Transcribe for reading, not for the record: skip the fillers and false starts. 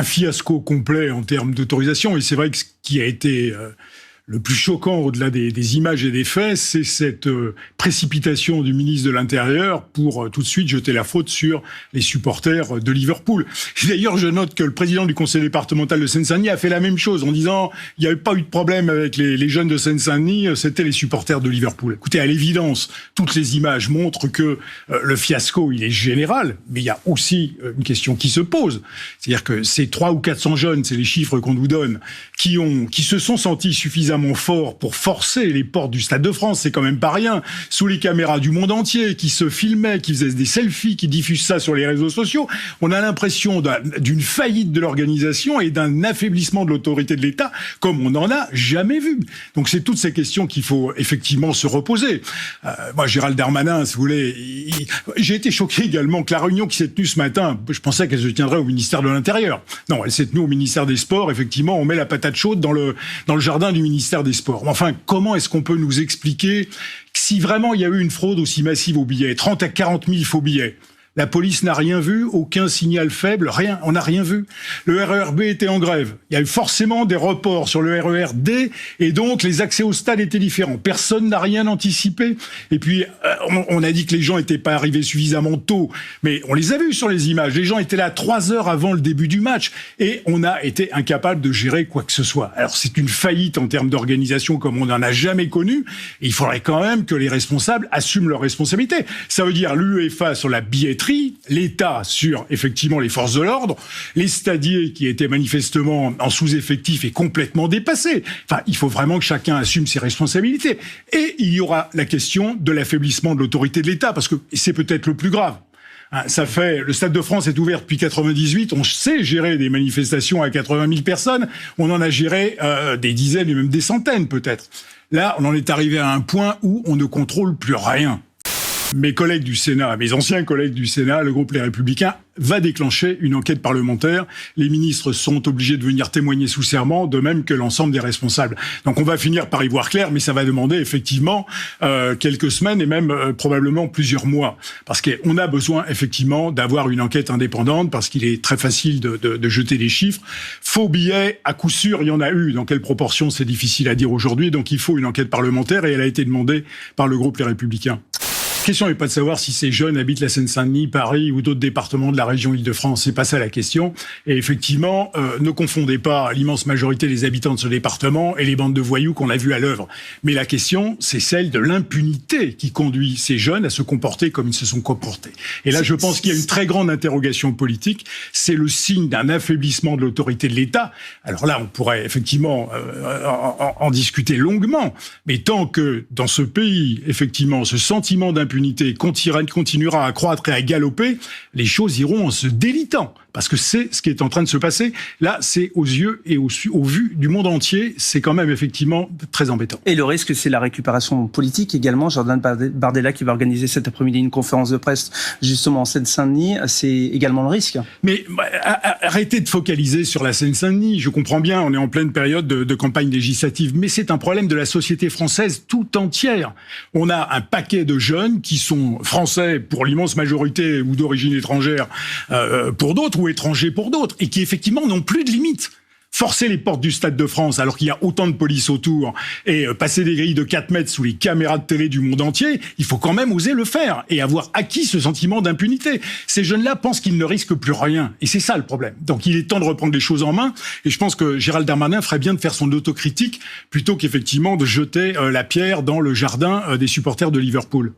un fiasco complet en termes d'autorisation. Et c'est vrai que ce qui a été le plus choquant, au-delà des images et des faits, c'est cette précipitation du ministre de l'Intérieur pour tout de suite jeter la faute sur les supporters de Liverpool. Et d'ailleurs, je note que le président du conseil départemental de Seine-Saint-Denis a fait la même chose en disant il n'y avait pas eu de problème avec les jeunes de Seine-Saint-Denis, c'était les supporters de Liverpool. Écoutez, à l'évidence, toutes les images montrent que le fiasco, il est général, mais il y a aussi une question qui se pose. C'est-à-dire que ces 300 ou 400 jeunes, c'est les chiffres qu'on nous donne, qui se sont sentis suffisamment fort pour forcer les portes du Stade de France, c'est quand même pas rien, sous les caméras du monde entier, qui se filmaient, qui faisaient des selfies, qui diffusent ça sur les réseaux sociaux. On a l'impression d'une faillite de l'organisation et d'un affaiblissement de l'autorité de l'État comme on n'en a jamais vu. Donc c'est toutes ces questions qu'il faut effectivement se reposer. Moi, Gérald Darmanin, si vous voulez, j'ai été choqué également que la réunion qui s'est tenue ce matin, je pensais qu'elle se tiendrait au ministère de l'Intérieur. Non, elle s'est tenue au ministère des Sports. Effectivement, on met la patate chaude dans le jardin du ministère des Sports. Enfin, comment est-ce qu'on peut nous expliquer que si vraiment il y a eu une fraude aussi massive aux billets, 30 à 40 000 faux billets, la police n'a rien vu, aucun signal faible, rien, on n'a rien vu. Le RER B était en grève. Il y a eu forcément des reports sur le RER D et donc les accès au stade étaient différents. Personne n'a rien anticipé. Et puis, on a dit que les gens n'étaient pas arrivés suffisamment tôt, mais on les a vus sur les images. Les gens étaient là 3 heures avant le début du match et on a été incapable de gérer quoi que ce soit. Alors, c'est une faillite en termes d'organisation comme on n'en a jamais connu. Et il faudrait quand même que les responsables assument leurs responsabilités. Ça veut dire l'UEFA sur la billetterie, l'État sur, effectivement, les forces de l'ordre, les stadiers qui étaient manifestement en sous-effectif et complètement dépassés. Enfin, il faut vraiment que chacun assume ses responsabilités. Et il y aura la question de l'affaiblissement de l'autorité de l'État, parce que c'est peut-être le plus grave. Ça fait, le Stade de France est ouvert depuis 98. On sait gérer des manifestations à 80 000 personnes. On en a géré des dizaines et même des centaines, peut-être. Là, on en est arrivé à un point où on ne contrôle plus rien. Mes collègues du Sénat, mes anciens collègues du Sénat, le groupe Les Républicains, va déclencher une enquête parlementaire. Les ministres sont obligés de venir témoigner sous serment, de même que l'ensemble des responsables. Donc on va finir par y voir clair, mais ça va demander effectivement quelques semaines et même probablement plusieurs mois. Parce qu'on a besoin effectivement d'avoir une enquête indépendante, parce qu'il est très facile de jeter des chiffres. Faux billets, à coup sûr, il y en a eu. Dans quelle proportion, c'est difficile à dire aujourd'hui. Donc il faut une enquête parlementaire et elle a été demandée par le groupe Les Républicains. La question n'est pas de savoir si ces jeunes habitent la Seine-Saint-Denis, Paris ou d'autres départements de la région Île-de-France. C'est pas ça la question. Et effectivement, ne confondez pas l'immense majorité des habitants de ce département et les bandes de voyous qu'on a vues à l'œuvre. Mais la question, c'est celle de l'impunité qui conduit ces jeunes à se comporter comme ils se sont comportés. Et là, je pense qu'il y a une très grande interrogation politique. C'est le signe d'un affaiblissement de l'autorité de l'État. Alors là, on pourrait effectivement en discuter longuement. Mais tant que dans ce pays, effectivement, ce sentiment d'impunité continuera à croître et à galoper, les choses iront en se délitant. Parce que c'est ce qui est en train de se passer. Là, c'est aux yeux et au vu du monde entier. C'est quand même effectivement très embêtant. Et le risque, c'est la récupération politique également. Jordan Bardella qui va organiser cet après-midi une conférence de presse justement en Seine-Saint-Denis. C'est également le risque. Mais arrêtez de focaliser sur la Seine-Saint-Denis. Je comprends bien, on est en pleine période de campagne législative. Mais c'est un problème de la société française tout entière. On a un paquet de jeunes qui sont français pour l'immense majorité ou d'origine étrangère pour d'autres, ou étrangers pour d'autres, et qui effectivement n'ont plus de limites. Forcer les portes du Stade de France alors qu'il y a autant de police autour et passer des grilles de 4 mètres sous les caméras de télé du monde entier, il faut quand même oser le faire et avoir acquis ce sentiment d'impunité. Ces jeunes-là pensent qu'ils ne risquent plus rien et c'est ça le problème. Donc il est temps de reprendre les choses en main et je pense que Gérald Darmanin ferait bien de faire son autocritique plutôt qu'effectivement de jeter la pierre dans le jardin des supporters de Liverpool.